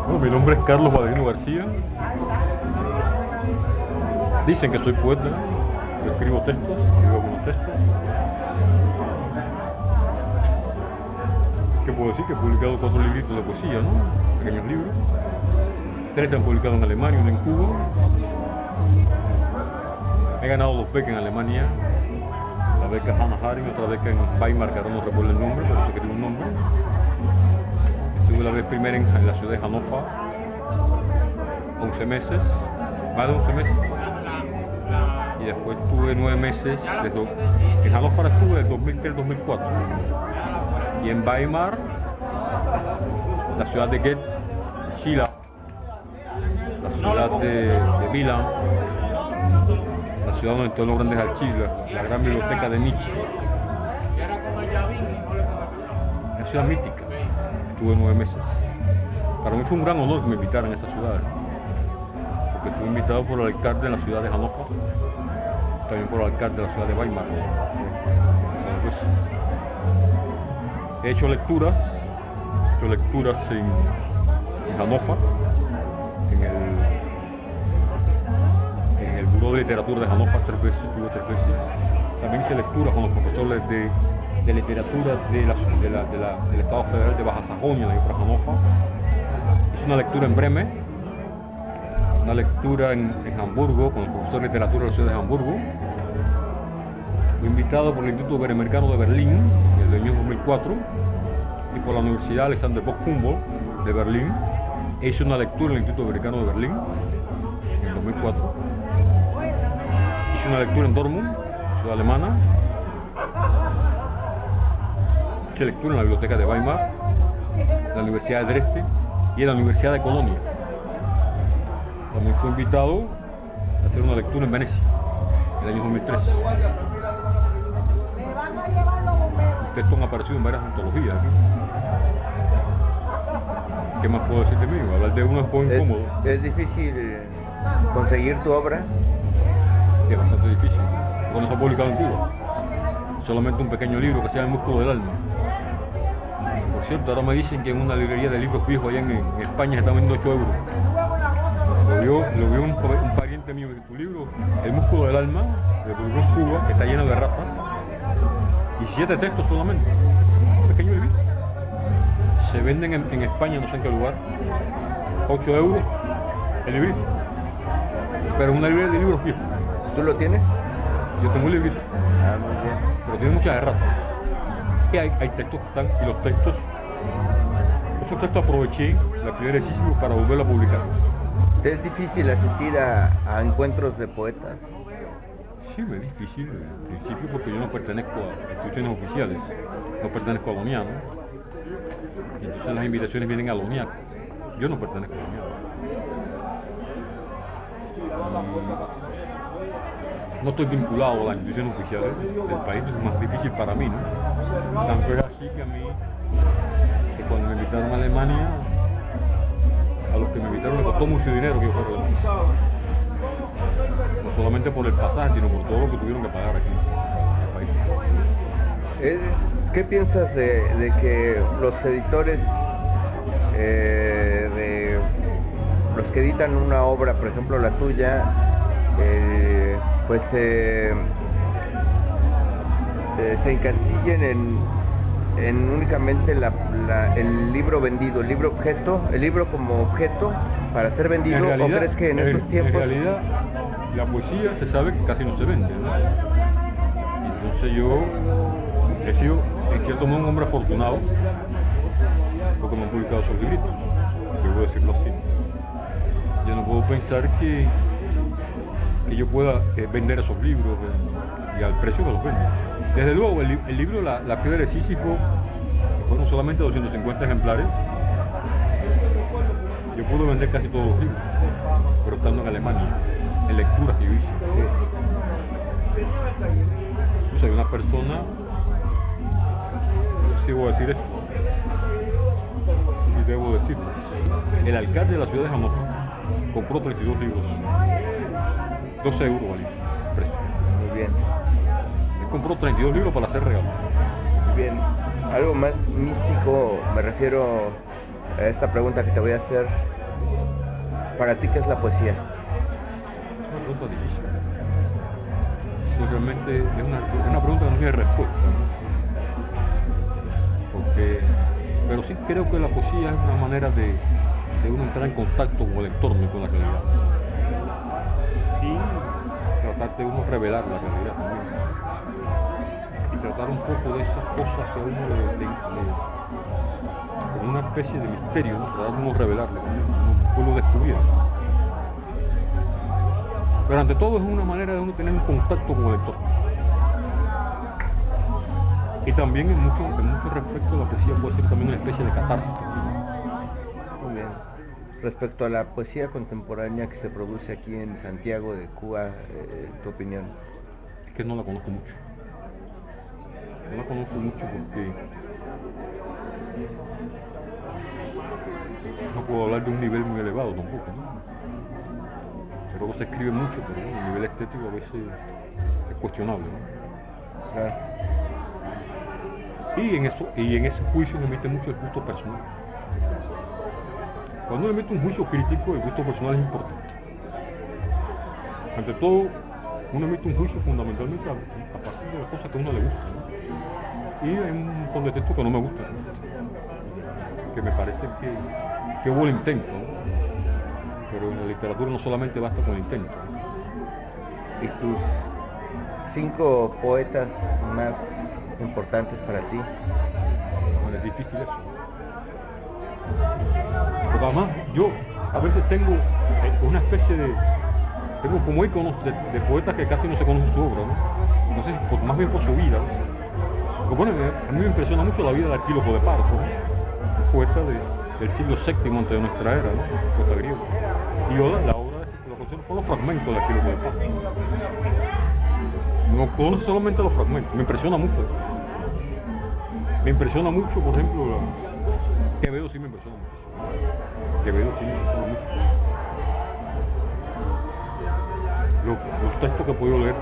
Bueno, mi nombre es Carlos Valderino García. Dicen que soy poeta. Yo escribo textos, escribo algunos textos. ¿Qué puedo decir? Que he publicado 4 libritos de poesía, ¿no? Pequeños libros. 3 se han publicado en Alemania, 1 en Cuba. He ganado 2 becas en Alemania. La beca Hannah Arendt, otra beca en Weimar, que ahora no recuerdo el nombre, pero sé que tiene un nombre. Estuve la vez primera en la ciudad de Hannover, 11 meses, más de 11 meses. Y después estuve 9 meses, en Hannover estuve del 2003 al 2004. Y en Weimar, la ciudad de Goethe, Schiller, la ciudad de Milán, la ciudad donde todos los grandes archivos, la gran biblioteca de Nietzsche. Una ciudad mítica. Estuve 9 meses. Para mí fue un gran honor que me invitaran a esa ciudad, porque estuve invitado por el alcalde de la ciudad de Hannover, también por el alcalde de la ciudad de Weimar. Pues, he hecho lecturas en Hannover, en el Buró de Literatura de Hannover 3 veces, estuve 3 veces. También hice lecturas con los profesores de literatura del Estado Federal de Baja Sajonia, de Hannover. Hice una lectura en Bremen, una lectura en Hamburgo con el profesor de literatura de la ciudad de Hamburgo. Fui invitado por el Instituto Iberoamericano de Berlín en el año 2004 y por la Universidad Alexander von Humboldt de Berlín. Hice una lectura en el Instituto Iberoamericano de Berlín en el 2004. Hice una lectura en Dortmund, ciudad alemana. Hice lectura en la biblioteca de Weimar, la Universidad de Dresde y en la Universidad de Colonia. También fui invitado a hacer una lectura en Venecia, en el año 2003. Mis textos han aparecido en varias antologías. ¿Qué más puedo decir de mí? Hablar de uno es poco incómodo. ¿Es difícil conseguir tu obra? Es bastante difícil, porque no se ha publicado en Cuba. Solamente un pequeño libro que se llama El músculo del alma. Por cierto, ahora me dicen que en una librería de libros viejos allá en España se está vendiendo 8 euros. Lo vio un pariente mío de tu libro, El músculo del alma, de Cuba, que está lleno de ratas. Y 7 textos solamente. Un pequeño libro. Se venden en España, no sé en qué lugar. 8 euros el librito. Pero es una librería de libros viejos. ¿Tú lo tienes? Yo tengo un librito. Ah, muy bien. Pero tiene muchas erratas. Y hay textos que están, y los textos, esos textos aproveché la primera decisión para volverlo a publicar. ¿Es difícil asistir a encuentros de poetas? Sí, es difícil al principio porque yo no pertenezco a instituciones oficiales, no pertenezco a la ONIAC, ¿no? Y entonces las invitaciones vienen a la ONIAC. Yo no pertenezco a la ONIAC. No estoy vinculado a las instituciones oficiales del país, es más difícil para mí, ¿no? Tanto es así que a mí, que cuando me invitaron a Alemania, a los que me invitaron les costó mucho dinero que yo fuera a Alemania. No solamente por el pasaje, sino por todo lo que tuvieron que pagar aquí en el país. ¿Qué piensas de que los editores, de los que editan una obra, por ejemplo la tuya, pues se encasillen en únicamente el libro vendido, el libro como objeto para ser vendido? Realidad, ¿O crees que en estos tiempos? En realidad, la poesía se sabe que casi no se vende, ¿no? Entonces yo he sido, en cierto modo, un hombre afortunado porque me han publicado esos libritos, debo decirlo así. Yo no puedo pensar que yo pueda vender esos libros y al precio que los venden. Desde luego, el libro La piedra de Sísifo, que fueron solamente 250 ejemplares, yo pude vender casi todos los libros, pero estando en Alemania, en lecturas que yo hice. Yo soy una persona, sí voy a decir esto, sí debo decirlo. El alcalde de la ciudad de Hannover compró 32 libros, 12 euros valía el precio. Muy bien. Él compró 32 libros para hacer regalos. Muy bien. Algo más místico, me refiero a esta pregunta que te voy a hacer. Para ti, ¿qué es la poesía? Es una pregunta difícil. Eso realmente es una pregunta que no tiene respuesta, ¿no? Pero sí creo que la poesía es una manera de uno entrar en contacto con el entorno y con la realidad. Y tratar de uno revelar la realidad también. Y tratar un poco de esas cosas que a uno como una especie de misterio, ¿no? Tratar de uno revelarlo también, un pueblo descubierto. Pero ante todo es una manera de uno tener un contacto con el entorno. Y también en muchos respectos la poesía puede ser también una especie de catarsis. Muy bien. Respecto a la poesía contemporánea que se produce aquí en Santiago de Cuba, tu opinión. Es que no la conozco mucho. No la conozco mucho porque no puedo hablar de un nivel muy elevado tampoco, ¿no? Pero se escribe mucho, pero ¿no? El nivel estético a veces es cuestionable, ¿no? Claro. Y en ese juicio se mete mucho el gusto personal. Cuando uno le mete un juicio crítico, el gusto personal es importante. Ante todo, uno emite un juicio fundamentalmente a partir de las cosas que a uno le gustan, ¿no? Y hay un montón de textos que no me gustan, ¿no? Que me parece que hubo el intento, ¿no? Pero en la literatura no solamente basta con el intento, ¿no? ¿Y tus 5 poetas más importantes para ti? Bueno, es difícil eso. Porque además yo a veces tengo una especie de... Tengo como íconos de poetas que casi no se conocen su obra, ¿no? No sé, más bien por su vida, ¿no? Porque, bueno, a mí me impresiona mucho la vida de Arquíloco de Parco, ¿no? Un poeta del siglo VII antes de nuestra era, ¿no? Poeta griego. Y yo la obra de lo que son los fragmentos de Arquíloco de Parco. No conozco solamente los fragmentos, me impresiona mucho. Me impresiona mucho, por ejemplo, Quevedo sí me impresiona mucho. Quevedo sí me impresiona mucho. Los textos que he podido leer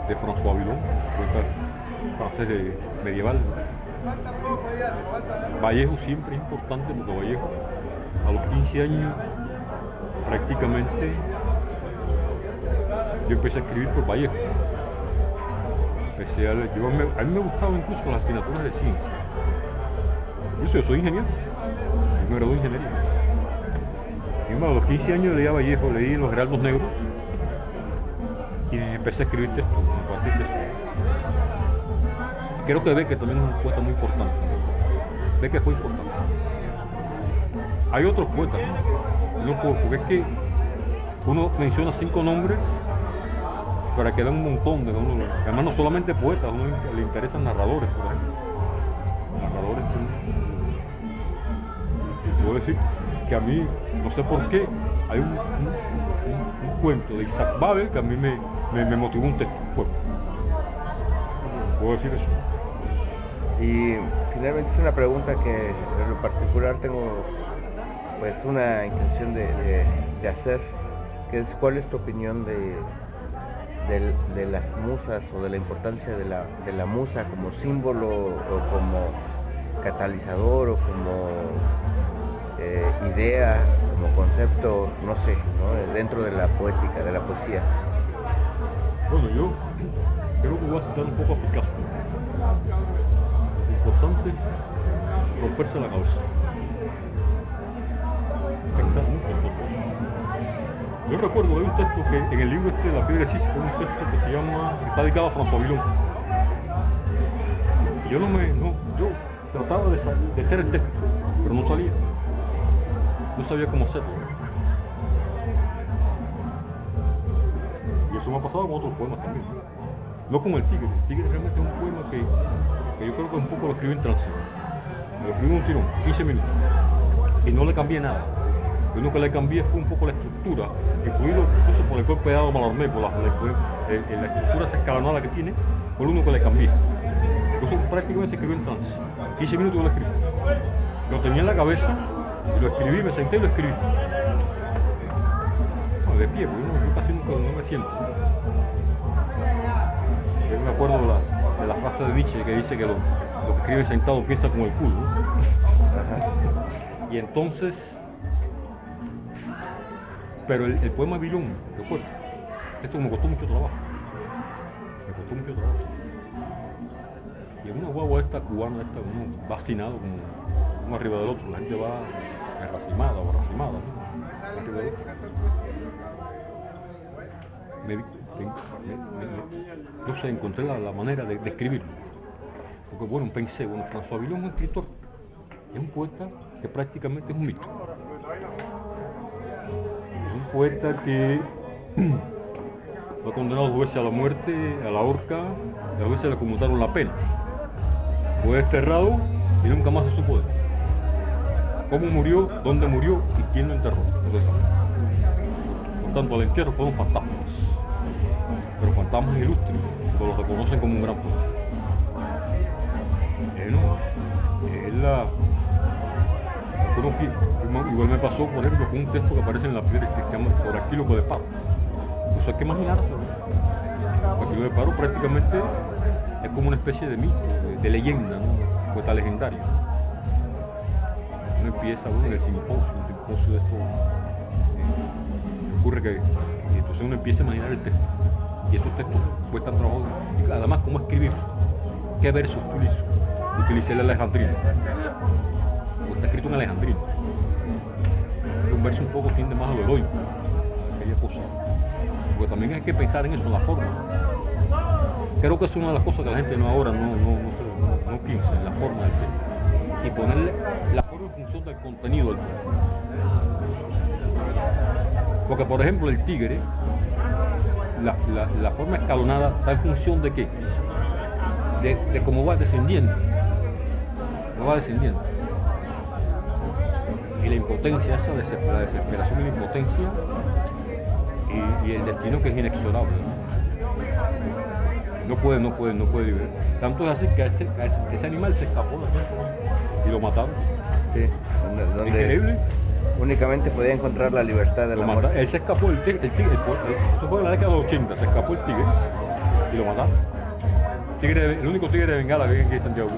de François Villon, poeta francés medieval. Vallejo siempre es importante porque Vallejo a los 15 años prácticamente yo empecé a escribir por Vallejo. A mí me gustaban incluso las asignaturas de ciencia. Yo soy ingeniero, yo me gradué de ingeniería. Y a los 15 años leía Vallejo, leí Los Heraldos Negros y empecé a escribir textos, a partir de eso. Creo que Becker también es un poeta muy importante. Becker fue importante. Hay otros poetas, ¿no? Porque es que uno menciona 5 nombres para que dan un montón de uno. Además no solamente poetas, a uno le interesan narradores, por ejemplo. Narradores y puedo decir que a mí, no sé por qué, hay un cuento de Isaac Babel que a mí me motivó un texto, un poema. Puedo decir eso. Y finalmente es una pregunta que en lo particular tengo pues una intención de hacer, que es ¿cuál es tu opinión de las musas o de la importancia de la musa como símbolo o como catalizador o como idea, como concepto, no sé, ¿no? Dentro de la poética, de la poesía? Bueno, yo creo que voy a citar un poco a Picasso. Lo importante es romperse la cabeza. Pensar mucho en todo eso. Yo recuerdo, hay un texto que en el libro este de La Piedra de Sísifo, un texto que se llama, que está dedicado a François Villon. Y yo yo trataba de hacer el texto, pero no salía. No sabía cómo hacerlo. Y eso me ha pasado con otros poemas también. No como El Tigre. El Tigre realmente es un poema que yo creo que un poco lo escribí en trance. Lo escribí en un tirón, 15 minutos. Y no le cambié nada. Lo único que le cambié fue un poco la estructura, incluso por el golpe de dado Mallarmé, por la estructura esa escalonada que tiene, fue lo único que le cambié. Eso prácticamente se escribió en trance. 15 minutos yo lo escribí. Lo tenía en la cabeza, y lo escribí, me senté y lo escribí. Bueno, de pie, porque yo casi no me siento. Yo me acuerdo de la frase de Nietzsche que dice que los que escriben sentados piensan con el culo, ¿no? Ajá. Y entonces Pero el poema Bilón, recuerdo, esto me costó mucho trabajo. Me costó mucho trabajo. Y en una guagua esta cubana, uno va hacinado como uno arriba del otro, la gente va racimada o racimada, ¿no? Arriba del otro. No sé, encontré la manera de escribirlo. Porque bueno, pensé, bueno, François Villon es un escritor, es un poeta que prácticamente es un mito. Es un poeta que fue condenado 2 veces a la muerte, a la horca, y 2 veces le conmutaron la pena. Fue desterrado y nunca más se supo de él. Cómo murió, dónde murió y quién lo enterró, no se sabe. Por tanto, al entierro fueron fantasmas, pero fantasmas ilustres, que los reconocen como un gran poeta. Igual me pasó, por ejemplo, con un texto que aparece en la piedra que se llama sobre Aquíloco de Paro. Pues hay que imaginarse. Aquíloco de Paro prácticamente es como una especie de mito, de leyenda, ¿no? Poeta legendario. Uno empieza, bueno, en el simposio de esto, ocurre que entonces uno empieza a imaginar el texto. Y esos textos cuestan trabajo. Además, cómo escribir, qué versos utilizo. Utilicé el alejandrino. Está escrito en alejandrino. Un verso un poco tiende más a lo heroico, aquella cosa. Porque también hay que pensar en eso, en la forma. Creo que es una de las cosas que la gente ahora no piensa, en la forma del tema. Y ponerle la forma en función del contenido del tema. Porque, por ejemplo, el tigre, la forma escalonada está en función de qué? De cómo va descendiendo. Cómo va descendiendo. Y la impotencia, la desesperación y la impotencia y el destino que es inexorable. No puede vivir. Tanto es así que ese animal se escapó y lo mataron. Sí, donde increíble. Únicamente podía encontrar la libertad de la muerte. Él se escapó, el tigre, eso fue en la década de los 80, se escapó el tigre y lo mataron. El único tigre de Bengala que hay aquí en Santiago.